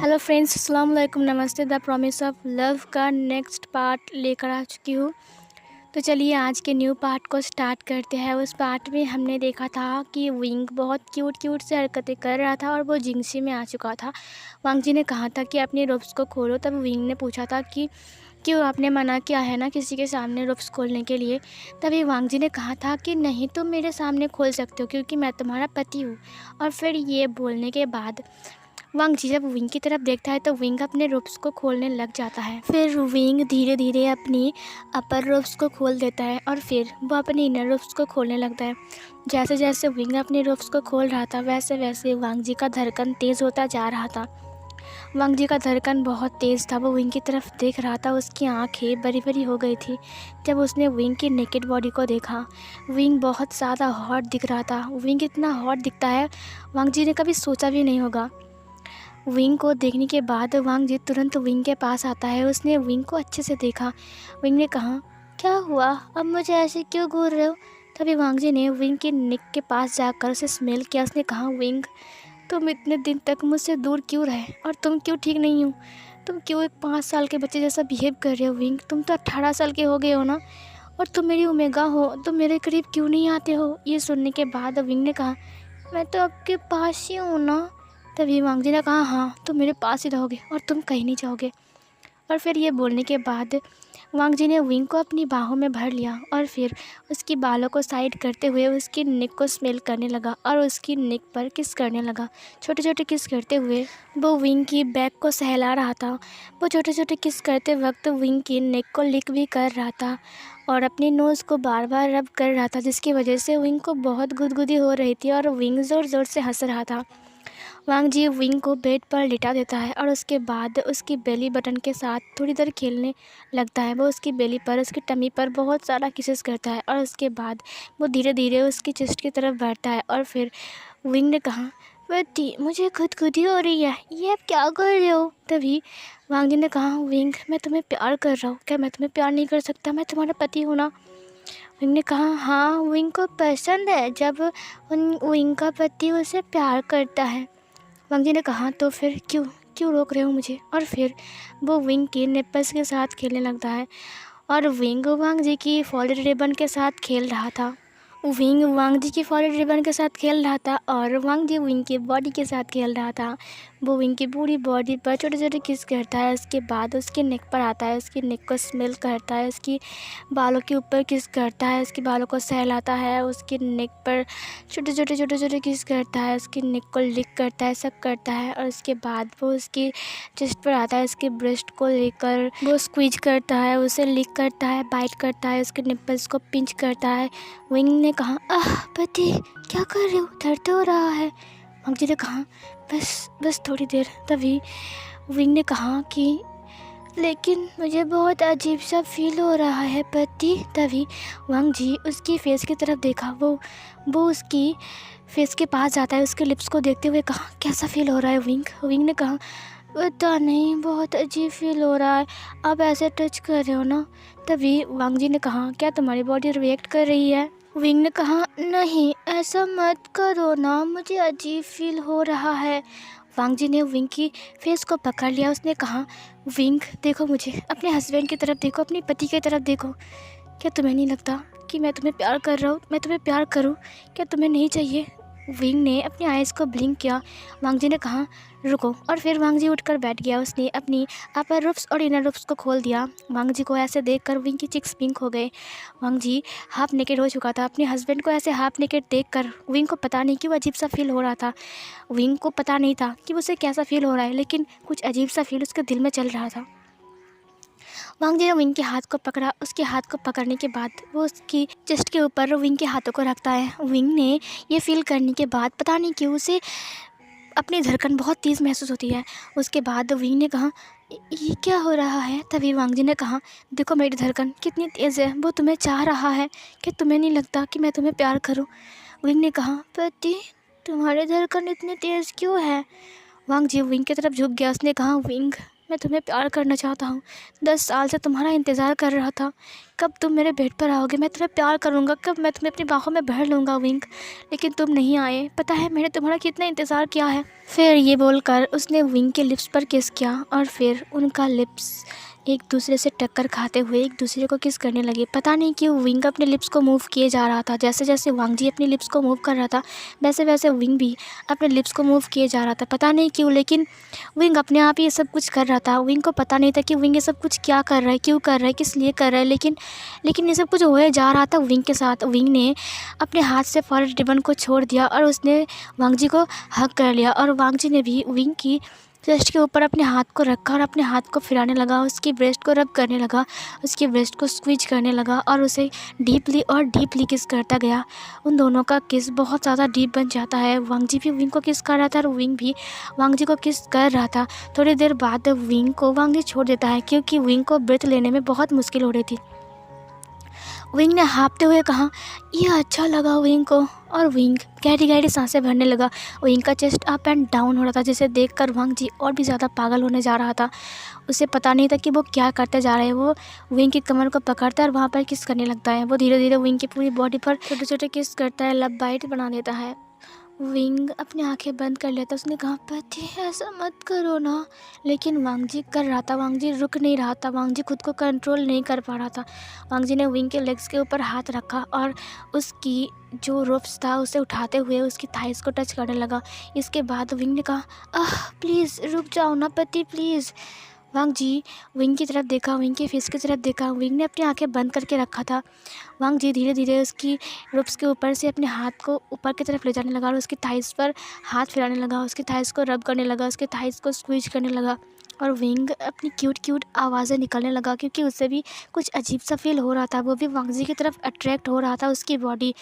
Hello friends, अस्सलाम वालेकुम, नमस्ते। द प्रॉमिस ऑफ लव का नेक्स्ट पार्ट लेकर आ चुकी हूँ। तो चलिए आज के न्यू पार्ट को स्टार्ट करते हैं। उस पार्ट में हमने देखा था कि विंग बहुत क्यूट क्यूट से हरकतें कर रहा था और वो जिंगसी में आ चुका था। वांग जी ने कहा था कि अपने रोप्स को खोलो। तब विंग ने पूछा था कि क्यों आपने मना किया है ना किसी के सामने रोप्स खोलने के लिए। तभी वांग जी ने कहा था कि नहीं, तुम मेरे सामने खोल सकते हो क्योंकि मैं तुम्हारा पति हूँ। और फिर ये बोलने के बाद वांग जी जब विंग की तरफ देखता है तो विंग अपने रोप्स को खोलने लग जाता है। फिर विंग धीरे धीरे अपनी अपर रोप्स को खोल देता है और फिर वो अपने इनर रोप्स को खोलने लगता है। जैसे जैसे विंग अपने रोप्स को खोल रहा था वैसे वैसे वांग जी का धड़कन तेज़ होता जा रहा था। वांग जी का धड़कन बहुत तेज़ था। वो विंग की तरफ देख रहा था। उसकी आंखें बड़ी बड़ी हो गई थी जब उसने विंग की नेकेड बॉडी को देखा। विंग बहुत ज़्यादा हॉट दिख रहा था। विंग इतना हॉट दिखता है वांग जी ने कभी सोचा भी नहीं होगा। विंग को देखने के बाद वांग जी तुरंत विंग के पास आता है। उसने विंग को अच्छे से देखा। विंग ने कहा, क्या हुआ, अब मुझे ऐसे क्यों घूर रहे हो। तभी वांग जी ने विंग के नेक के पास जाकर उसे स्मेल किया। उसने कहा, विंग तुम इतने दिन तक मुझसे दूर क्यों रहे और तुम क्यों ठीक नहीं हो। तुम क्यों एक 5 साल के बच्चे जैसा बिहेव कर रहे हो। विंग तुम तो 18 साल के हो गए हो ना, और तुम मेरी ओमेगा हो, तुम मेरे करीब क्यों नहीं आते हो। ये सुनने के बाद विंग ने कहा, मैं तो आपके पास ही हूँ ना। तभी वांग जी ने कहा, हाँ तुम मेरे पास ही रहोगे और तुम कहीं नहीं जाओगे। और फिर ये बोलने के बाद वांग जी ने विंग को अपनी बाहों में भर लिया और फिर उसकी बालों को साइड करते हुए उसकी नेक को स्मेल करने लगा और उसकी नेक पर किस करने लगा। छोटे छोटे किस करते हुए वो विंग की बैक को सहला रहा था। वो छोटे छोटे किस करते वक्त विंग की नेक को लिक भी कर रहा था और अपने नोज़ को बार बार रब कर रहा था, जिसकी वजह से विंग को बहुत गुदगुदी हो रही थी और विंग ज़ोर ज़ोर से हंस रहा था। वांग जी विंग को बेड पर लिटा देता है और उसके बाद उसकी बेली बटन के साथ थोड़ी देर खेलने लगता है। वो उसकी बेली पर, उसकी टमी पर बहुत सारा किसेस करता है और उसके बाद वो धीरे धीरे उसकी चेस्ट की तरफ बढ़ता है। और फिर विंग ने कहा, बेटी मुझे खुदकुदी हो रही है, ये आप क्या कर रहे हो। तभी वांग जी ने कहा, विंग मैं तुम्हें प्यार कर रहा हूँ, क्या मैं तुम्हें प्यार नहीं कर सकता, मैं तुम्हारा पति हूँ ना। विंग ने कहा, हाँ विंग को पसंद है जब विंग का पति उसे प्यार करता है। वांग जी ने कहा, तो फिर क्यों क्यों रोक रहे हो मुझे। और फिर वो विंग के निप्पल्स के साथ खेलने लगता है और विंग वांग जी की फॉल्डेड रिबन के साथ खेल रहा था। विंग वांग जी की फॉरेड रिबन के साथ खेल रहा था और वांग जी विंग की बॉडी के साथ खेल रहा था। वो विंग की पूरी बॉडी पर छोटे छोटे किस करता है। उसके बाद उसके नेक पर आता है, उसकी नेक को स्मेल करता है, उसकी बालों के ऊपर किस करता है, उसके बालों को सहलाता है, उसकी नेक पर छोटे छोटे किस करता है, उसकी नेक को लिक करता है, सक करता है। और उसके बाद वो उसकी चेस्ट पर आता है, उसके ब्रेस्ट को लेकर वो स्क्वीज करता है, उसे लिक करता है, बाइट करता है, उसके निप्पल्स को पिंच करता है। विंग ने कहा, आह पति क्या कर रहे हो, दर्द हो रहा है। वांग जी ने कहा, बस थोड़ी देर। तभी विंग ने कहा कि लेकिन मुझे बहुत अजीब सा फील हो रहा है पति। तभी वांग जी उसकी फेस की तरफ देखा। वो उसकी फेस के पास जाता है, उसके लिप्स को देखते हुए कहा, कैसा फील हो रहा है विंग। विंग ने कहा, पता नहीं, बहुत अजीब फील हो रहा है, आप ऐसे टच कर रहे हो ना। तभी वांग जी ने कहा, क्या तुम्हारी बॉडी रिएक्ट कर रही है। विंग ने कहा, नहीं ऐसा मत करो ना, मुझे अजीब फील हो रहा है। वांग जी ने विंग की फेस को पकड़ लिया। उसने कहा, विंग देखो मुझे, अपने हस्बैंड की तरफ देखो, अपने पति की तरफ देखो। क्या तुम्हें नहीं लगता कि मैं तुम्हें प्यार कर रहा हूँ, मैं तुम्हें प्यार करूँ, क्या तुम्हें नहीं चाहिए। विंग ने अपनी आइज़ को ब्लिंक किया। वांग जी ने कहा, रुको। और फिर वांग जी उठकर बैठ गया। उसने अपनी अपर रूफ्स और इनर रूफ्स को खोल दिया। वांग जी को ऐसे देखकर विंग की चिक्स पिंक हो गए। वांग जी हाफ नेकेड हो चुका था। अपने हस्बैंड को ऐसे हाफ नेकेड देखकर विंग को पता नहीं क्यों अजीब सा फील हो रहा था। विंग को पता नहीं था कि उसे कैसा फील हो रहा है, लेकिन कुछ अजीब सा फील उसके दिल में चल रहा था। वांग जी ने विंग के हाथ को पकड़ा। उसके हाथ को पकड़ने के बाद वो उसकी चेस्ट के ऊपर विंग के हाथों को रखता है। विंग ने ये फील करने के बाद पता नहीं क्यों उसे अपनी धड़कन बहुत तेज़ महसूस होती है। उसके बाद विंग ने कहा, ये क्या हो रहा है। तभी वांग जी ने कहा, देखो मेरी धड़कन कितनी तेज़ है, वो तुम्हें चाह रहा है, क्या तुम्हें नहीं लगता कि मैं तुम्हें प्यार करूं। विंग ने कहा, पति तुम्हारी धड़कन इतनी तेज़ क्यों है। वांग जी विंग की तरफ झुक गया। उसने कहा, विंग मैं तुम्हें प्यार करना चाहता हूँ। 10 साल से तुम्हारा इंतज़ार कर रहा था, कब तुम मेरे बेड पर आओगे, मैं तुम्हें प्यार करूँगा, कब मैं तुम्हें अपनी बाहों में भर लूँगा विंग। लेकिन तुम नहीं आए। पता है मैंने तुम्हारा कितना इंतज़ार किया है। फिर ये बोलकर उसने विंग के लिप्स पर किस किया और फिर उनका लिप्स एक दूसरे से टक्कर खाते हुए एक दूसरे को किस करने लगे। पता नहीं क्यों विंग अपने लिप्स को मूव किए जा रहा था। जैसे जैसे वांग जी अपने लिप्स को मूव कर रहा था, वैसे वैसे विंग भी अपने लिप्स को मूव किए जा रहा था। पता नहीं क्यों, लेकिन विंग अपने आप ही ये सब कुछ कर रहा था। विंग को पता नहीं था कि विंग ये सब कुछ क्या कर रहा है, क्यों कर रहा है, किस लिए कर रहा है, लेकिन ये सब कुछ होए जा रहा था विंग के साथ। विंग ने अपने हाथ से फॉरेस्ट रिबन को छोड़ दिया और उसने वांग जी को हग कर लिया और वांग जी ने भी विंग की चेस्ट के ऊपर अपने हाथ को रखा और अपने हाथ को फिराने लगा, उसकी ब्रेस्ट को रब करने लगा, उसकी ब्रेस्ट को स्क्वीज करने लगा और उसे डीपली और डीपली किस करता गया। उन दोनों का किस बहुत ज़्यादा डीप बन जाता है। वांग जी भी विंग को किस कर रहा था और विंग भी वांग जी को किस कर रहा था। थोड़ी देर बाद विंग को वांग जी छोड़ देता है क्योंकि विंग को ब्रेथ लेने में बहुत मुश्किल हो रही थी। विंग ने हाँफते हुए कहा, यह अच्छा लगा विंग को, और विंग गहरी गहरी सांसें भरने लगा। विंग का चेस्ट अप एंड डाउन हो रहा था, जिसे देखकर वांग जी और भी ज़्यादा पागल होने जा रहा था। उसे पता नहीं था कि वो क्या करते जा रहे हैं। वो विंग की कमर को पकड़ता है और वहाँ पर किस करने लगता है। वो धीरे धीरे विंग की पूरी बॉडी पर छोटे छोटे किस करता है, लब बाइट बना देता है। विंग अपनी आंखें बंद कर लेता। उसने कहा, पति ऐसा मत करो ना। लेकिन वांग जी कर रहा था। वांग जी रुक नहीं रहा था। वांग जी खुद को कंट्रोल नहीं कर पा रहा था। वांग जी ने विंग के लेग्स के ऊपर हाथ रखा और उसकी जो रोप्स था उसे उठाते हुए उसकी थाइस को टच करने लगा। इसके बाद विंग ने कहा, प्लीज़ रुक जाओ ना पति, प्लीज़। वांग जी विंग की तरफ देखा, विंग के फेस की तरफ देखा। विंग ने अपनी आंखें बंद करके रखा था। वांग जी धीरे धीरे उसकी रुप्स के ऊपर से अपने हाथ को ऊपर की तरफ ले जाने लगा और उसकी थाइस पर हाथ फिराने लगा, उसकी थाइस को रब करने लगा, उसकी थाइस को स्क्वीज करने लगा। और विंग अपनी क्यूट क्यूट आवाज़ें निकलने लगा क्योंकि उससे भी कुछ अजीब सा फील हो रहा था। वो भी वांग जी की तरफ अट्रैक्ट हो रहा था, उसकी बॉडी।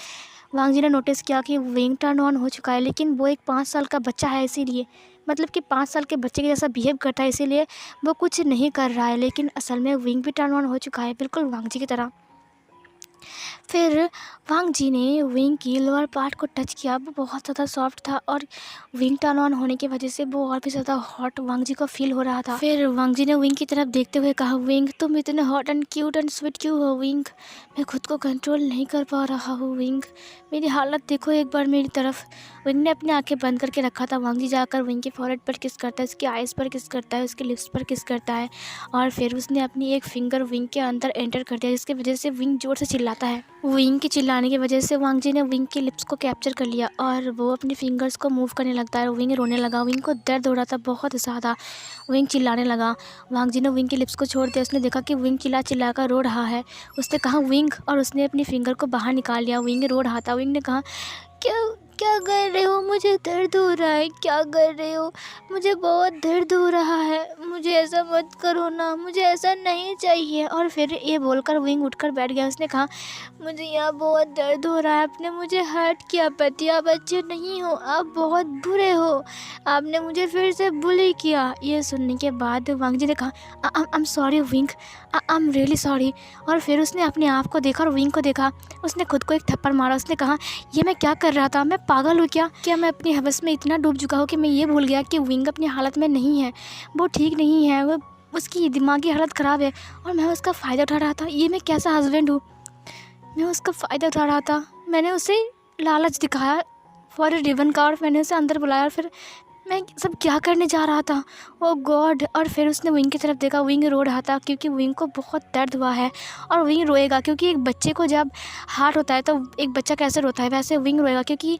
वांग जी ने नोटिस किया कि विंग टर्न ऑन हो चुका है, लेकिन वो एक 5 साल का बच्चा है, इसीलिए मतलब कि 5 साल के बच्चे के जैसा बिहेव करता है, इसीलिए वो कुछ नहीं कर रहा है। लेकिन असल में विंग भी टर्न ऑन हो चुका है, बिल्कुल वांग जी की तरह। फिर वांग जी ने विंग की लोअर पार्ट को टच किया। वो बहुत ज़्यादा सॉफ्ट था और विंग टर्न ऑन होने की वजह से वो और भी ज़्यादा हॉट वांग जी को फील हो रहा था। फिर वांग जी ने विंग की तरफ देखते हुए कहा, विंग तुम इतने hot and cute and sweet क्यों हो विंग? मैं खुद को कंट्रोल नहीं कर पा रहा हूँ विंग, मेरी हालत देखो एक बार मेरी तरफ। विंग ने अपनी आंखें बंद करके रखा था। वांग जी जाकर विंग के फॉरहेड पर किस करता है, उसकी आइज़ पर किस करता है, उसके लिप्स पर किस करता है और फिर उसने अपनी एक फिंगर विंग के अंदर एंटर कर दिया, जिसकी वजह से विंग जोर से चिल्लाता है। विंग के चिल्लाने की वजह से वांग जी ने विंग के लिप्स को कैप्चर कर लिया और वो अपनी फिंगर्स को मूव करने लगता है। विंग रोने लगा, विंग को दर्द हो रहा था बहुत ज़्यादा। विंग चिल्लाने लगा। वांग जी ने विंग के लिप्स को छोड़ दिया। उसने देखा कि विंग चिल्ला चिल्ला कर रो रहा है। उसने कहा, विंग, और उसने अपनी फिंगर को बाहर निकाल लिया। विंग रो रहा था। विंग ने कहा, क्या क्या कर रहे हो? मुझे दर्द हो रहा है। क्या कर रहे हो? मुझे बहुत दर्द हो रहा है। मुझे ऐसा मत करो ना, मुझे ऐसा नहीं चाहिए। और फिर ये बोलकर विंग उठकर बैठ गया। उसने कहा, मुझे यहाँ बहुत दर्द हो रहा है, आपने मुझे हर्ट किया पति, आप अच्छे नहीं हो, आप बहुत बुरे हो, आपने मुझे फिर से बुली किया। ये सुनने के बाद वांग जी ने कहा, I am sorry wing, I am really sorry. और फिर उसने अपने आप को देखा और विंग को देखा। उसने खुद को एक थप्पड़ मारा। उसने कहा, ये मैं क्या कर रहा था? मैं पागल हूँ क्या मैं अपनी हवस में इतना डूब चुका हूँ कि मैं ये भूल गया कि विंग अपनी हालत में नहीं है, वो ठीक नहीं है, वो उसकी दिमागी हालत ख़राब है और मैं उसका फ़ायदा उठा रहा था। ये मैं कैसा हस्बैंड हूँ? मैं उसका फ़ायदा उठा रहा था। मैंने उसे लालच दिखाया फॉर ए रिबन का और मैंने उसे अंदर बुलाया और फिर मैं सब क्या करने जा रहा था? ओह गॉड! और फिर उसने विंग की तरफ देखा। विंग रो रहा था क्योंकि विंग को बहुत दर्द हुआ है और विंग रोएगा क्योंकि एक बच्चे को जब हार्ट होता है तो एक बच्चा कैसे रोता है, वैसे विंग रोएगा क्योंकि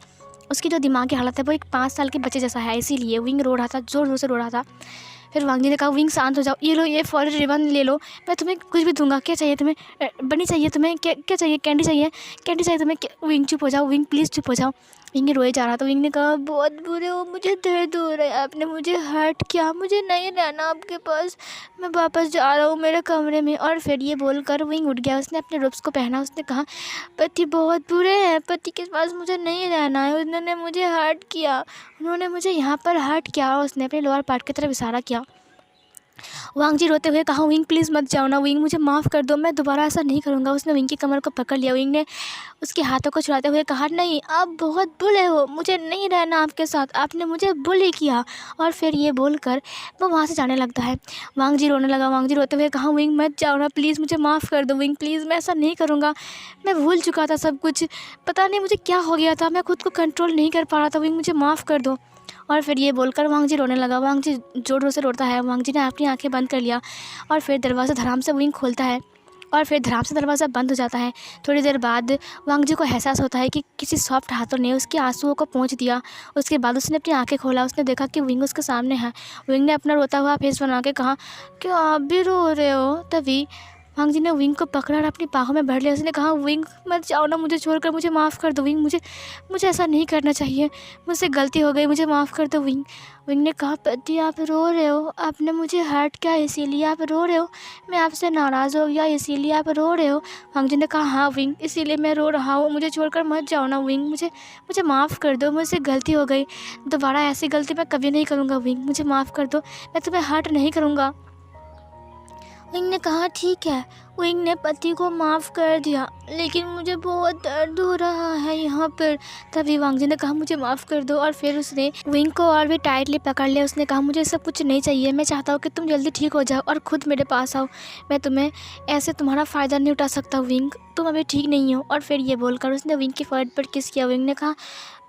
उसकी जो दिमाग की हालत है वो एक 5 साल के बच्चे जैसा है, इसीलिए विंग रो रहा था, ज़ोर ज़ोर से रो रहा था। फिर वांग जी ने कहा, विंग शांत हो जाओ, ये लो, ये फॉरेस्ट रिबन ले लो, मैं तुम्हें कुछ भी दूंगा। क्या चाहिए तुम्हें? बनी चाहिए तुम्हें? क्या चाहिए? कैंडी चाहिए? कैंडी चाहिए तुम्हें? विंग चुप हो जाओ, विंग प्लीज़ चुप हो जाओ। विंग रोए जा रहा था। विंग ने कहा, बहुत बुरे हो, मुझे दर्द हो रहा है, आपने मुझे हर्ट किया, मुझे नहीं रहना आपके पास, मैं वापस जा रहा हूँ मेरे कमरे में। और फिर ये बोलकर विंग उठ गया। उसने अपने रूब्स को पहना। उसने कहा, पति बहुत बुरे हैं, पति के पास मुझे नहीं रहना है, उन्होंने मुझे हर्ट किया, उन्होंने मुझे यहाँ पर हर्ट किया। और उसने अपने लोअर पार्ट की तरफ इशारा किया वांग जी रोते हुए कहा, विंग प्लीज़ मत जाओ ना, विंग मुझे माफ़ कर दो, मैं दोबारा ऐसा नहीं करूँगा। उसने विंग की कमर को पकड़ लिया। विंग ने उसके हाथों को छुड़ाते हुए कहा, नहीं आप बहुत बुरे हो, मुझे नहीं रहना आपके साथ, आपने मुझे बुली किया। और फिर ये बोलकर वो वहाँ से जाने लगता है। वांग जी रोने लगा। वांग जी रोते हुए कहा, विंग मत जाओ ना, प्लीज़ मुझे माफ़ कर दो विंग, प्लीज़ मैं ऐसा नहीं करूँगा, मैं भूल चुका था सब कुछ, पता नहीं मुझे क्या हो गया था, मैं खुद को कंट्रोल नहीं कर पा रहा था, विंग मुझे माफ़ कर दो। और फिर ये बोलकर वांग जी रोने लगा। वांग जी ज़ोर ज़ोर से रोता है। वांग जी ने अपनी आंखें बंद कर लिया और फिर दरवाज़ा धड़ाम से विंग खोलता है और फिर धड़ाम से दरवाज़ा बंद हो जाता है। थोड़ी देर बाद वांग जी को एहसास होता है कि किसी सॉफ्ट हाथों ने उसके आंसुओं को पोंछ दिया। उसके बाद उसने अपनी आंखें खोला। उसने देखा कि विंग उसके सामने है। विंग ने अपना रोता हुआ फेस बना के कहा, क्या आप भी रो रहे हो? तभी वांग जी ने विंग को पकड़ा और अपनी बाहों में भर लिया। उसने कहा, विंग मत जाओ ना, मुझे छोड़कर, मुझे माफ़ कर दो विंग, मुझे ऐसा नहीं करना चाहिए, मुझसे गलती हो गई, मुझे माफ़ कर दो विंग। विंग ने कहा, पति आप रो रहे हो, आपने मुझे हर्ट किया इसीलिए आप रो रहे हो, मैं आपसे नाराज़ हो गया इसीलिए आप रो रहे हो। वांग जी ने कहा, हाँ विंग, इसीलिए मैं रो रहा हूँ, मुझे छोड़कर मत जाओ ना विंग, मुझे माफ़ कर दो, मुझसे गलती हो गई, दोबारा ऐसी गलती मैं कभी नहीं करूँगा विंग, मुझे माफ़ कर दो, मैं तुम्हें हर्ट नहीं करूँगा। विंग ने कहा, ठीक है। विंग ने पति को माफ़ कर दिया, लेकिन मुझे बहुत दर्द हो रहा है यहाँ पर। तभी वांग जी ने कहा, मुझे माफ़ कर दो। और फिर उसने विंग को और भी टाइटली पकड़ लिया। उसने कहा, मुझे सब कुछ नहीं चाहिए, मैं चाहता हूँ कि तुम जल्दी ठीक हो जाओ और खुद मेरे पास आओ, मैं तुम्हें ऐसे तुम्हारा फ़ायदा नहीं उठा सकता विंग, तुम अभी ठीक नहीं हो। और फिर ये बोलकर उसने विंग की फोrehead पर किस किया। विंग ने कहा,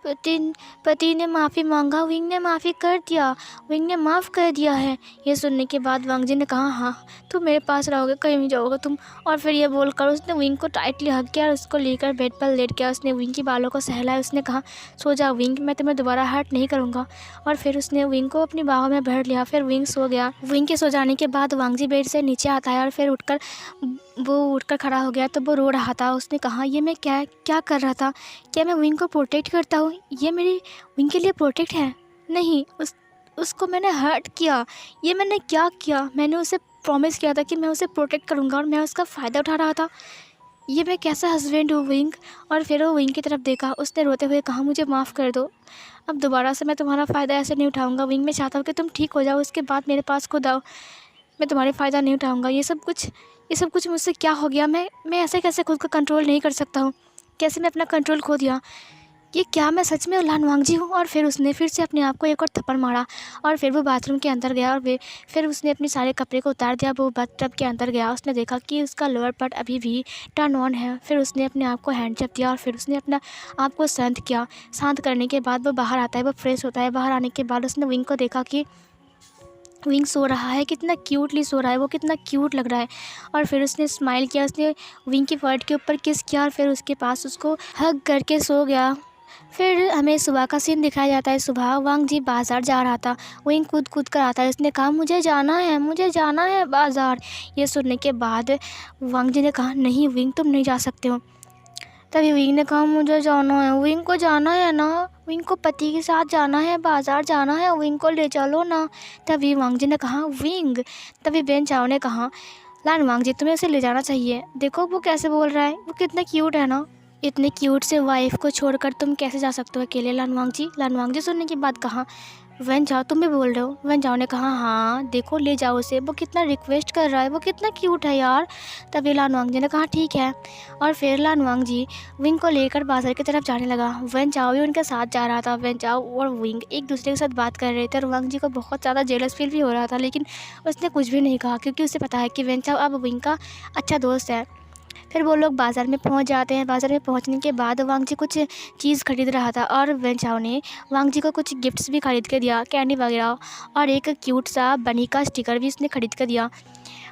पति ने माफ़ी मांगा, विंग ने माफ़ी कर दिया, विंग ने माफ़ कर दिया है। ये सुनने के बाद वांग जी ने कहा, हाँ तुम मेरे पास रहोगे, कहीं नहीं जाओगे तुम। और फिर ये बोलकर उसने विंग को टाइटली हग किया और उसको लेकर बेड पर लेट गया। उसने विंग की बालों को सहलाया। उसने कहा, सो जा विंग, मैं तुम्हें दोबारा हर्ट नहीं करूँगा। और फिर उसने विंग को अपनी बाहों में भर लिया। फिर विंग सो गया। विंग के सो जाने के बाद वांग जी बेड से नीचे आता है और फिर उठकर खड़ा हो गया। तो वो रो रहा था। उसने कहा, ये मैं क्या कर रहा था? क्या मैं विंग को प्रोटेक्ट करता हूँ? ये मेरी विंग के लिए प्रोटेक्ट है? नहीं, उसको मैंने हर्ट किया। ये मैंने क्या किया? मैंने उसे प्रॉमिस किया था कि मैं उसे प्रोटेक्ट करूँगा और मैं उसका फ़ायदा उठा रहा था। ये मैं कैसा हस्बैंड हूँ विंग? और फिर वो विंग की तरफ देखा। उसने रोते हुए कहा, मुझे माफ़ कर दो, अब दोबारा से मैं तुम्हारा फ़ायदा ऐसे नहीं उठाऊँगा विंग, मैं चाहता हूँ कि तुम ठीक हो जाओ, उसके बाद मेरे पास खुद आओ, मैं तुम्हारे फ़ायदा नहीं उठाऊँगा। ये सब कुछ मुझसे क्या हो गया? मैं ऐसे कैसे खुद को कंट्रोल नहीं कर सकता हूँ? कैसे मैं अपना कंट्रोल खो दिया? ये क्या मैं सच में लान वांग जी हूँ? और फिर उसने फिर से अपने आप को एक और थप्पड़ मारा और फिर वो बाथरूम के अंदर गया और फिर उसने अपने सारे कपड़े को उतार दिया। वो बाथटब के अंदर गया। उसने देखा कि उसका लोअर पार्ट अभी भी टर्न ऑन है। फिर उसने अपने आप को हैंड जब दिया और फिर उसने अपना आप को शांत किया। शांत करने के बाद वो बाहर आता है, वो फ्रेश होता है। बाहर आने के बाद उसने विंग को देखा कि विंग सो रहा है, कितना क्यूटली सो रहा है, वो कितना क्यूट लग रहा है। और फिर उसने स्माइल किया, उसने विंग की फोrehead के ऊपर किस किया और फिर उसके पास उसको हग करके सो गया। फिर हमें सुबह का सीन दिखाया जाता है। सुबह वांग जी बाज़ार जा रहा था। विंग कूद कर आता है। उसने कहा, मुझे जाना है बाज़ार। ये सुनने के बाद वांग जी ने कहा, नहीं विंग, तुम नहीं जा सकते हो। तभी विंग ने कहा, मुझे जाना है। विंग को जाना है ना, विंग को पति के साथ जाना है, बाज़ार जाना है, विंग को ले चलो ना। तभी वांग जी ने कहा, विंग। तभी बेन चाओ ने कहा, लान वांग जी, तुम्हें उसे ले जाना चाहिए, देखो वो कैसे बोल रहा है, वो कितना क्यूट है ना, इतने क्यूट से वाइफ को छोड़कर तुम कैसे जा सकते हो अकेले? लान वांग जी सुनने की बात कहा, वन जाओ तुम भी बोल रहे हो? वन जाओ ने कहा, हाँ देखो ले जाओ उसे, वो कितना रिक्वेस्ट कर रहा है, वो कितना क्यूट है यार। तभी लान वांग जी ने कहा, ठीक है। और फिर लान वांग जी विंग को लेकर बाजार की तरफ जाने लगा। वन चाओ भी उनके साथ जा रहा था। वन चाओ और विंग एक दूसरे के साथ बात कर रहे थे और वांग जी को बहुत ज़्यादा जेलस फील भी हो रहा था, लेकिन उसने कुछ भी नहीं कहा क्योंकि उसे पता है कि वन चाओ अब विंग का अच्छा दोस्त है। फिर वो लोग बाज़ार में पहुंच जाते हैं। बाज़ार में पहुंचने के बाद वांग जी कुछ चीज़ खरीद रहा था और वन चाओ ने वांग जी को कुछ गिफ्ट्स भी खरीद के दिया, कैंडी वगैरह, और एक क्यूट सा बनी का स्टिकर भी उसने खरीद कर दिया।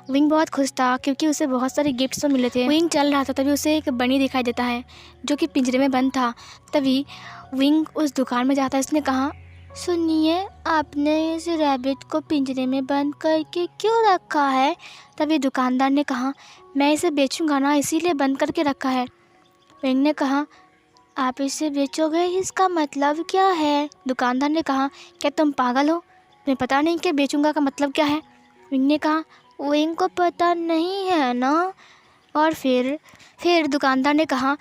विंग बहुत खुश था क्योंकि उसे बहुत सारे गिफ्ट्स तो मिले थे। विंग चल रहा था, तभी उसे एक बनी दिखाई देता है जो कि पिंजरे में बंद था। तभी विंग उस दुकान में जाता है। उसने कहा, सुनिए, आपने इस रैबिट को पिंजरे में बंद करके क्यों रखा है? तभी दुकानदार ने कहा, मैं इसे बेचूंगा ना, इसीलिए बंद करके रखा है। विंग ने कहा, आप इसे बेचोगे, इसका मतलब क्या है? दुकानदार ने कहा, क्या तुम पागल हो? तुम्हें पता नहीं कि बेचूंगा का मतलब क्या है? विंग ने कहा, विंग को पता नहीं है ना। और फिर दुकानदार ने कहा,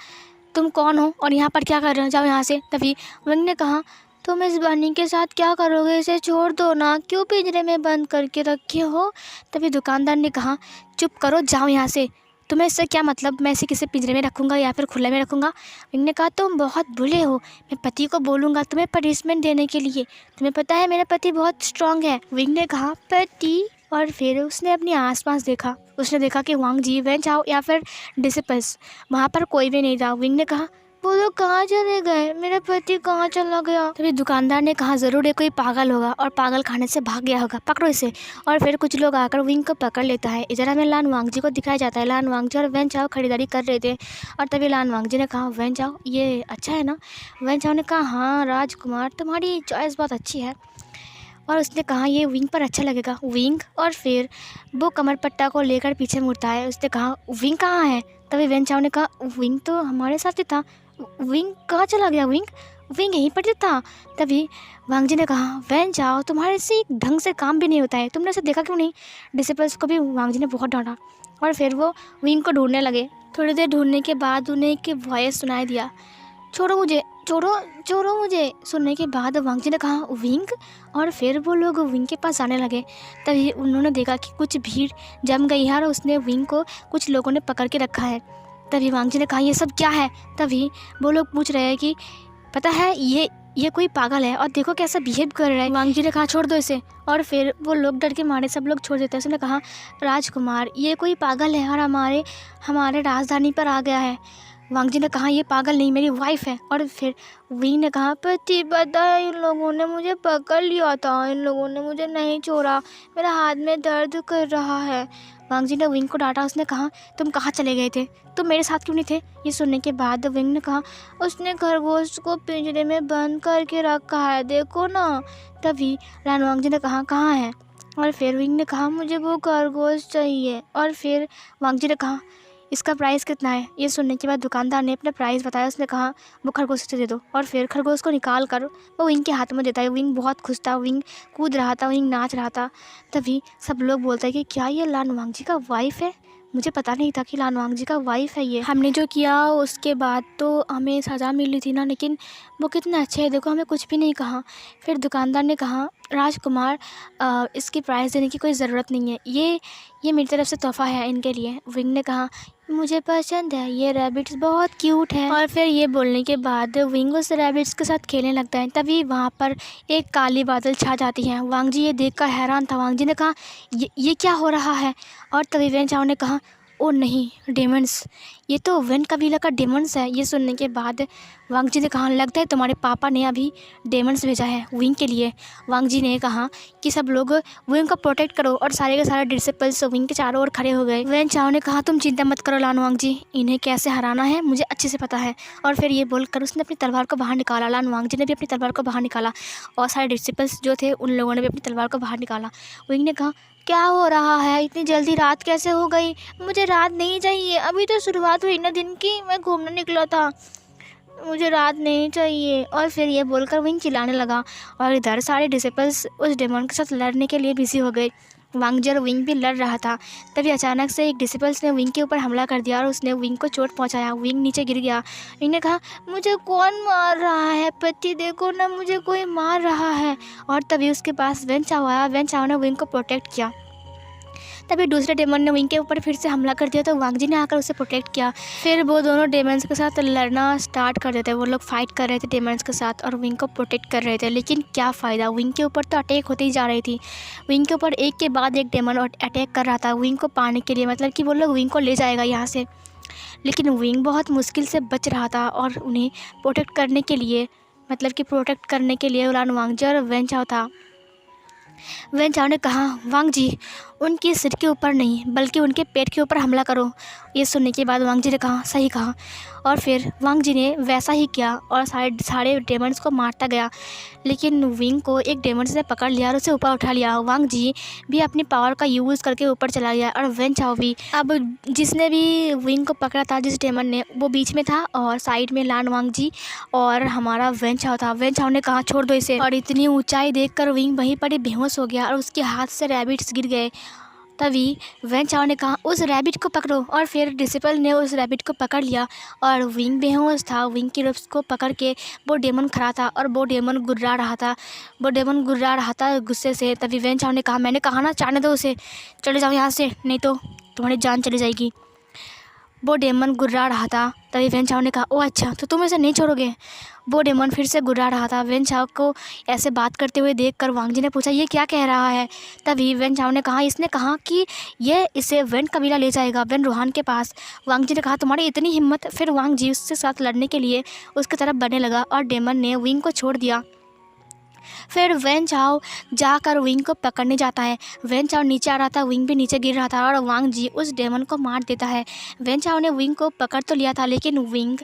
तुम कौन हो और यहाँ पर क्या कर रहे हो, जाओ यहाँ से। तभी विंग ने कहा, तुम इस बन्नी के साथ क्या करोगे? इसे छोड़ दो ना, क्यों पिंजरे में बंद करके रखे हो? तभी दुकानदार ने कहा, चुप करो, जाओ यहाँ से। तुम्हें इससे क्या मतलब? मैं इसे किसी पिंजरे में रखूँगा या फिर खुले में रखूँगा? विंग ने कहा, तुम बहुत बुरे हो, मैं पति को बोलूँगा तुम्हें पनिशमेंट देने के लिए। तुम्हें पता है मेरा पति बहुत स्ट्रांग है। विंग ने कहा, पति? और फिर उसने अपने आसपास देखा। उसने देखा कि वांग जी, वेन चाओ या फिर डिसिपल्स, वहाँ पर कोई भी नहीं था। विंग ने कहा, वो लोग कहाँ चले गए? मेरा पति कहाँ चला गया? तभी दुकानदार ने कहा, ज़रूर ये कोई पागल होगा और पागल खाने से भाग गया होगा, पकड़ो इसे। और फिर कुछ लोग आकर विंग को पकड़ लेता है। इधर हमें लान वांग जी को दिखाया जाता है। लान वांग जी और वेन चाओ खरीदारी कर रहे थे और तभी लान वांग जी ने कहा, वेन चाओ ये अच्छा है ना? वेन चाओ ने कहा, हाँ राजकुमार, तुम्हारी चॉइस बहुत अच्छी है। और उसने कहा, ये विंग पर अच्छा लगेगा। विंग? और फिर वो कमरपट्टा को लेकर पीछे मुड़ता है। उसने कहा, विंग कहाँ है? तभी वेन चाओ ने कहा, विंग तो हमारे साथ ही था। विंग कहाँ चला गया? विंग विंग यहीं पर था। तभी वांग जी ने कहा, वेन चाओ, तुम्हारे से एक ढंग से काम भी नहीं होता है, तुमने उसे देखा क्यों नहीं? डिसिपल्स को भी वांग जी ने बहुत डांटा और फिर वो विंग को ढूंढने लगे। थोड़ी देर ढूंढने के बाद उन्हें एक वॉइस सुनाई दिया, छोड़ो मुझे, छोड़ो छोड़ो मुझे। सुनने के बाद वांग जी ने कहा, विंग? और फिर वो लोग विंग के पास आने लगे। तभी उन्होंने देखा कि कुछ भीड़ जम गई है और उसने विंग को कुछ लोगों ने पकड़ के रखा है। तभी वांग जी ने कहा, ये सब क्या है? तभी वो लोग पूछ रहे हैं कि पता है, ये कोई पागल है और देखो कैसा बिहेव कर रहा है। वांग जी ने कहा, छोड़ दो इसे। और फिर वो लोग डर के मारे सब लोग छोड़ देते हैं। उसने कहा, राजकुमार, ये कोई पागल है और हमारे राजधानी पर आ गया है। वांग जी ने कहा, ये पागल नहीं, मेरी वाइफ है। और फिर विंग ने कहा, पति पता है, इन लोगों ने मुझे पकड़ लिया था, इन लोगों ने मुझे नहीं छोड़ा, मेरा हाथ में दर्द कर रहा है। वांग जी ने विंग को डांटा। उसने कहा, तुम कहाँ चले गए थे? तुम मेरे साथ क्यों नहीं थे? ये सुनने के बाद विंग ने कहा, उसने खरगोश को पिंजरे में बंद करके रखा है, देखो ना। तभी लान वांग जी ने कहा, कहाँ है? और फिर विंग ने कहा, मुझे वो खरगोश चाहिए। और फिर वांग जी ने कहा, इसका प्राइस कितना है? ये सुनने के बाद दुकानदार ने अपना प्राइस बताया। उसने कहा, वो खरगोश से दे दो। और फिर खरगोश को निकाल कर वो विंग के हाथ में देता है। विंग बहुत खुश था, विंग कूद रहा था, विंग नाच रहा था। तभी सब लोग बोलते हैं कि क्या ये लान वांग जी का वाइफ है? मुझे पता नहीं था कि लान वांग जी का वाइफ है ये। हमने जो किया उसके बाद तो हमें सज़ा मिली थी ना, लेकिन वो कितने अच्छे हैं, देखो हमें कुछ भी नहीं कहा। फिर दुकानदार ने कहा, राजकुमार, इसकी प्राइस देने की कोई ज़रूरत नहीं है, ये मेरी तरफ से तोहफ़ा है इनके लिए। विंग ने कहा, मुझे पसंद है, ये रैबिट्स बहुत क्यूट है। और फिर ये बोलने के बाद विंग उस रैबिट्स के साथ खेलने लगता है। तभी वहाँ पर एक काली बादल छा जाती है। वांग जी ये देखकर हैरान था। वांग जी ने कहा, ये क्या हो रहा है? और तभी वेन चाओ ने कहा, ओ नहीं, डेमंस, ये तो वेन कबीला का डेमंस है। ये सुनने के बाद वांग जी ने कहा, लगता है तुम्हारे पापा ने अभी डेमंस भेजा है विंग के लिए। वांग जी ने कहा कि सब लोग विंग को प्रोटेक्ट करो और सारे के सारे डिसिपल्स विंग के चारों ओर खड़े हो गए। वेन चाओ ने कहा, तुम चिंता मत करो लान वांग जी, इन्हें कैसे हराना है मुझे अच्छे से पता है। और फिर ये बोलकर उसने अपनी तलवार को बाहर निकाला। लान वांग जी ने भी अपनी तलवार को बाहर निकाला और सारे डिसिपल्स जो थे उन लोगों ने भी अपनी तलवार को बाहर निकाला। विंग ने कहा, क्या हो रहा है? इतनी जल्दी रात कैसे हो गई? मुझे रात नहीं चाहिए, अभी तो शुरुआत हुई ना दिन की, मैं घूमने निकला था, मुझे रात नहीं चाहिए। और फिर ये बोलकर विंग चिल्लाने लगा और इधर सारे डिसिपल्स उस डेमन के साथ लड़ने के लिए बिजी हो गए। वांग जी और विंग भी लड़ रहा था। तभी अचानक से एक डिसिपल्स ने विंग के ऊपर हमला कर दिया और उसने विंग को चोट पहुंचाया। विंग नीचे गिर गया। विंग ने कहा, मुझे कौन मार रहा है? पति देखो ना, मुझे कोई मार रहा है। और तभी उसके पास वेन चाओ आया। वेन चाओ ने विंग को प्रोटेक्ट किया। तभी दूसरे डेमन ने विंग के ऊपर फिर से हमला कर दिया तो वांग जी ने आकर उसे प्रोटेक्ट किया। फिर वो दोनों डेमन्स के साथ लड़ना स्टार्ट कर देते। वो लोग फाइट कर रहे थे डेमन्स के साथ और विंग को प्रोटेक्ट कर रहे थे, लेकिन क्या फ़ायदा, विंग के ऊपर तो अटैक होती ही जा रही थी। विंग के ऊपर एक के बाद एक डेमन अटैक कर रहा था विंग को पाने के लिए, मतलब कि वो लोग विंग को ले जाएगा यहाँ से। लेकिन विंग बहुत मुश्किल से बच रहा था और उन्हें प्रोटेक्ट करने के लिए, मतलब कि प्रोटेक्ट करने के लिए लान वांग जी और वेन चाओ था। वेन चाओ ने कहा, वांग जी, उनके सिर के ऊपर नहीं बल्कि उनके पेट के ऊपर हमला करो। ये सुनने के बाद वांग जी ने कहा, सही कहा। और फिर वांग जी ने वैसा ही किया और सारे डेमंस को मारता गया। लेकिन विंग को एक डेमंस ने पकड़ लिया और उसे ऊपर उठा लिया। वांग जी भी अपनी पावर का यूज़ करके ऊपर चला गया और वेन चाओ भी। अब जिसने भी विंग को पकड़ा था, जिस डेमन ने, वो बीच में था और साइड में लान वांग जी और हमारा वेन चाओ था। वेन चाओ ने कहा, छोड़ दो इसे। और इतनी ऊंचाई देखकर विंग वहीं पर ही बेहोश हो गया और उसके हाथ से रैबिट्स गिर गए। तभी वेन चाओ ने कहा उस रैबिट को पकड़ो, और फिर डिसिपल ने उस रैबिट को पकड़ लिया और विंग बेहोश था। विंग की रब्स को पकड़ के वो डेमन खड़ा था और वो डेमन गुर्रा रहा था गुस्से से। तभी वेन चाओ ने कहा मैंने कहा ना जाने दो उसे, चले जाओ यहाँ से नहीं तो तुम्हारी जान चली जाएगी। वो डेमन गुर्रा रहा था। तभी वेन चाओ ने कहा ओ अच्छा, तो तुम इसे नहीं छोड़ोगे। वो डेमन फिर से गुर्रा रहा था। वेन चाओ को ऐसे बात करते हुए देखकर वांग जी ने पूछा ये क्या कह रहा है। तभी वेन चाओ ने कहा इसने कहा कि ये इसे वेन कबीला ले जाएगा, वेन रूहान के पास। वांग जी ने कहा तुम्हारी इतनी हिम्मत। फिर वांग जी उसके साथ लड़ने के लिए उसकी तरफ बढ़ने लगा और डेमन ने विंग को छोड़ दिया। फिर वेन चाओ जाकर विंग को पकड़ने जाता है। वेन चाओ नीचे आ रहा था, विंग भी नीचे गिर रहा था और वांग जी उस डेमन को मार देता है। वेन चाओ ने विंग को पकड़ तो लिया था, लेकिन विंग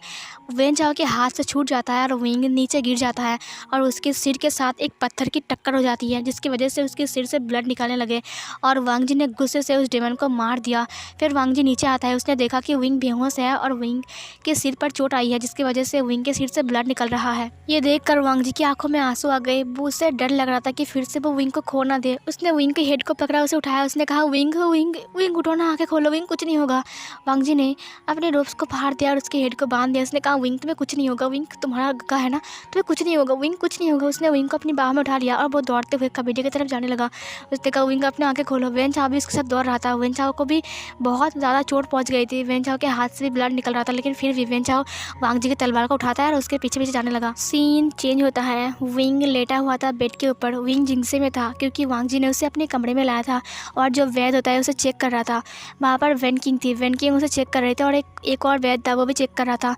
वेन चाओ के हाथ से छूट जाता है और विंग नीचे गिर जाता है और उसके सिर के साथ एक पत्थर की टक्कर हो जाती है, जिसकी वजह से उसके सिर से ब्लड निकलने लगे और वांग जी ने गुस्से से उस डेमन को मार दिया। फिर वांग जी नीचे आता है, उसने देखा कि विंग बेहोश है और विंग के सिर पर चोट आई है, जिसकी वजह से विंग के सिर से ब्लड निकल रहा है। ये देखकर वांग जी की आंखों में आंसू आ गए। उसे डर लग रहा था कि फिर से वो विंग को खो ना दे। उसने विंग के हेड को पकड़ा, उसे उठाया, उसने कहा विंग विंग विंग उठो ना, आंखें खोलो, विंग कुछ नहीं होगा। वांग जी ने अपने रोप्स को फाड़ दिया और उसके हेड को बांध दिया। उसने कहा विंग तुम्हें कुछ नहीं होगा, विंग तुम्हारा गगा है ना, तुम्हें कुछ नहीं होगा, विंग कुछ नहीं होगा। उसने विंग को अपनी बाह में उठा लिया और वो दौड़ते हुए कबीले की तरफ जाने लगा। उसने कहा विंग अपने आंखें खोलो। वेन चाओ भी उसके साथ दौड़ रहा था। वेन चाओ को भी बहुत ज़्यादा चोट पहुँच गई थी। वेन चाओ के हाथ से भी ब्लड निकल रहा था, लेकिन फिर भी वेन चाओ वांग जी की तलवार को उठाता है और उसके पीछे पीछे जाने लगा। सीन चेंज होता है। विंग लेटा हुआ था बेड के ऊपर। विंग जिंगसे में था क्योंकि वांग जी ने उसे अपने कमरे में लाया था और जो वैद होता है उसे चेक कर रहा था। वहाँ पर वेन किंग थी, वेन किंग उसे चेक कर रहे थे और एक और वैद था, वो भी चेक कर रहा था।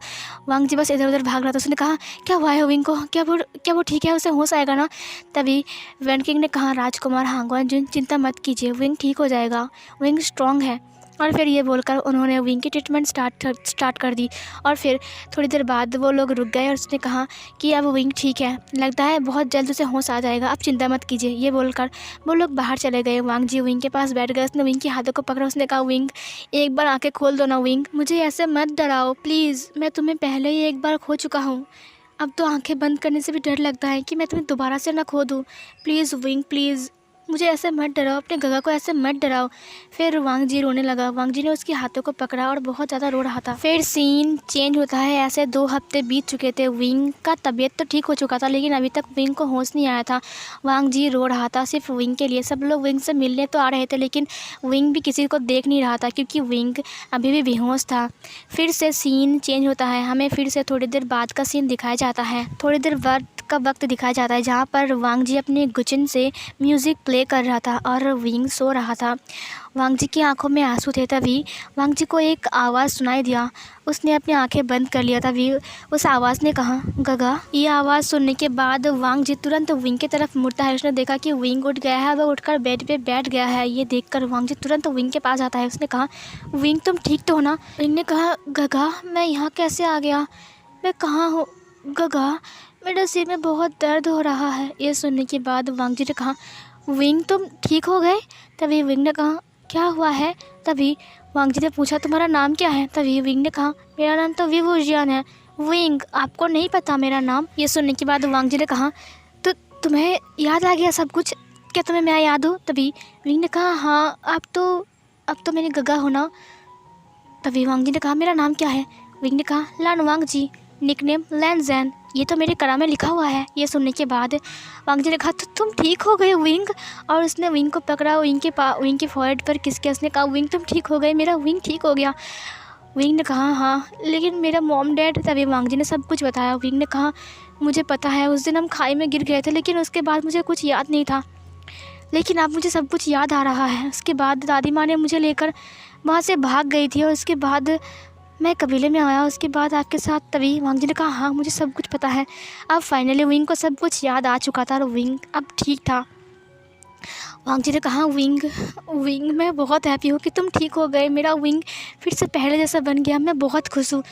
वांग जी बस इधर उधर भाग रहा था। उसने कहा क्या हुआ है विंग को, क्या वो ठीक है, उसे होश आएगा ना। तभी वेन किंग ने कहा राजकुमार हांगवान जुन चिंता मत कीजिए, विंग ठीक हो जाएगा, विंग स्ट्रांग है। और फिर ये बोलकर उन्होंने विंग की ट्रीटमेंट स्टार्ट कर दी और फिर थोड़ी देर बाद वो लोग रुक गए और उसने कहा कि अब विंग ठीक है, लगता है बहुत जल्द उसे होश आ जाएगा, आप चिंता मत कीजिए। ये बोलकर वो लोग बाहर चले गए। वांग जी विंग के पास बैठ गए। उसने विंग के हाथों को पकड़ा। उसने कहा विंग एक बार आंखें खोल दो ना विंग, मुझे ऐसे मत डराओ प्लीज़, मैं तुम्हें पहले ही एक बार खो चुका हूँ, अब तो आंखें बंद करने से भी डर लगता है कि मैं तुम्हें दोबारा से ना खो दूँ। प्लीज़ विंग प्लीज़, मुझे ऐसे मत डराओ, अपने गगा को ऐसे मत डराओ। फिर वांग जी रोने लगा। वांग जी ने उसके हाथों को पकड़ा और बहुत ज़्यादा रो रहा था। फिर सीन चेंज होता है। ऐसे 2 हफ्ते बीत चुके थे। विंग का तबीयत तो ठीक हो चुका था, लेकिन अभी तक विंग को होश नहीं आया था। वांग जी रो रहा था सिर्फ विंग के लिए। सब लोग विंग से मिलने तो आ रहे थे, लेकिन विंग भी किसी को देख नहीं रहा था क्योंकि विंग अभी भी बेहोश था। फिर से सीन चेंज होता है। हमें फिर से थोड़ी देर बाद का सीन दिखाया जाता है। थोड़ी देर बाद का वक्त दिखाया जाता है जहाँ पर वांग जी अपने गुचिन से म्यूज़िक प्ले कर रहा था और विंग सो रहा था। वांग जी की आंखों में आंसू थे। तभी वांग जी को एक आवाज़ सुनाई दिया। उसने अपनी आंखें बंद कर लिया। तभी उस आवाज़ ने कहा गगा। ये आवाज़ सुनने के बाद वांग जी तुरंत विंग की तरफ मुड़ता है। उसने देखा कि विंग उठ गया है, वह उठकर बेड पे बैठ गया है। ये देखकर वांग जी तुरंत विंग के पास आता है। उसने कहा विंग तुम ठीक तो हो ना। विंग ने कहा गगा मैं यहाँ कैसे आ गया, मैं कहाँ हूँ गगा, मेरे सिर में बहुत दर्द हो रहा है। ये सुनने के बाद वांग जी ने कहा विंग तुम ठीक हो गए। तभी विंग ने कहा क्या हुआ है। तभी वांग जी ने पूछा तुम्हारा नाम क्या है। तभी विंग ने कहा मेरा नाम तो विवुजियान है। विंग आपको नहीं पता मेरा नाम। ये सुनने के बाद वांग जी ने कहा तो तुम्हें याद आ गया सब कुछ, क्या तुम्हें मैं याद हूँ। तभी विंग ने कहा हाँ अब तो मेरी गगा हो ना। तभी वांग जी ने कहा मेरा नाम क्या है। विंग ने कहा लान वांग जी, निकनेम लैन जैन, ये तो मेरे करा में लिखा हुआ है। ये सुनने के बाद वांग जी ने कहा तो तुम ठीक हो गए विंग। और उसने विंग को पकड़ा, विंग के फॉरहेड पर किस के। उसने कहा विंग तुम ठीक हो गए, मेरा विंग ठीक हो गया। विंग ने कहा हाँ लेकिन मेरा मॉम डैड। तभी वांग जी ने सब कुछ बताया। विंग ने कहा मुझे पता है उस दिन हम खाई में गिर गए थे, लेकिन उसके बाद मुझे कुछ याद नहीं था, लेकिन अब मुझे सब कुछ याद आ रहा है। उसके बाद दादी माँ ने मुझे लेकर वहाँ से भाग गई थी और उसके बाद मैं कबीले में आया, उसके बाद आपके साथ। तभी वांग जी ने कहा हाँ मुझे सब कुछ पता है। अब फाइनली विंग को सब कुछ याद आ चुका था और विंग अब ठीक था। वांग जी ने कहा विंग मैं बहुत हैप्पी हूँ कि तुम ठीक हो गए, मेरा विंग फिर से पहले जैसा बन गया, मैं बहुत खुश हूँ।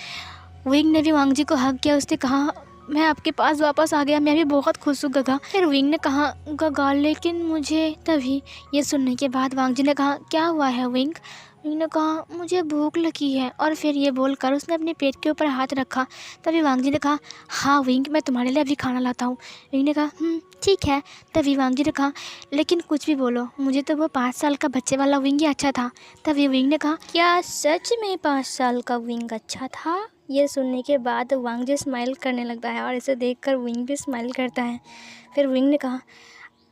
विंग ने भी वांग जी को हक किया। उसने कहा मैं आपके पास वापस आ गया, मैं भी बहुत खुश हूँ गगा। फिर विंग ने कहा गगा लेकिन मुझे। तभी ये सुनने के बाद वांग जी ने कहा क्या हुआ है विंग। विंग ने कहा मुझे भूख लगी है, और फिर ये बोलकर उसने अपने पेट के ऊपर हाथ रखा। तभी वांग जी ने कहा हाँ विंग, मैं तुम्हारे लिए अभी खाना लाता हूँ। विंग ने कहा ठीक है। तभी वांग जी ने कहा लेकिन कुछ भी बोलो, मुझे तो वो 5 साल का बच्चे वाला विंग ही अच्छा था। तभी विंग ने कहा क्या सच में 5 साल का विंग अच्छा था? ये सुनने के बाद वांग जी स्माइल करने लगता है और इसे देखकर विंग भी स्माइल करता है। फिर विंग ने कहा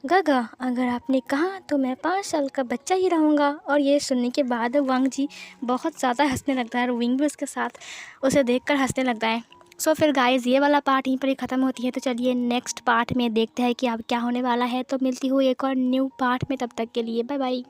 गागा, अगर आपने कहा तो मैं 5 साल का बच्चा ही रहूँगा। और ये सुनने के बाद वांग जी बहुत ज़्यादा हंसने लगता है और विंग भी उसके साथ उसे देखकर हंसने लगता है। सो फिर गाइज़ ये वाला पार्ट यहीं पर ही ख़त्म होती है। तो चलिए नेक्स्ट पार्ट में देखते हैं कि अब क्या होने वाला है। तो मिलती हूँ एक और न्यू पार्ट में, तब तक के लिए बाय बाय।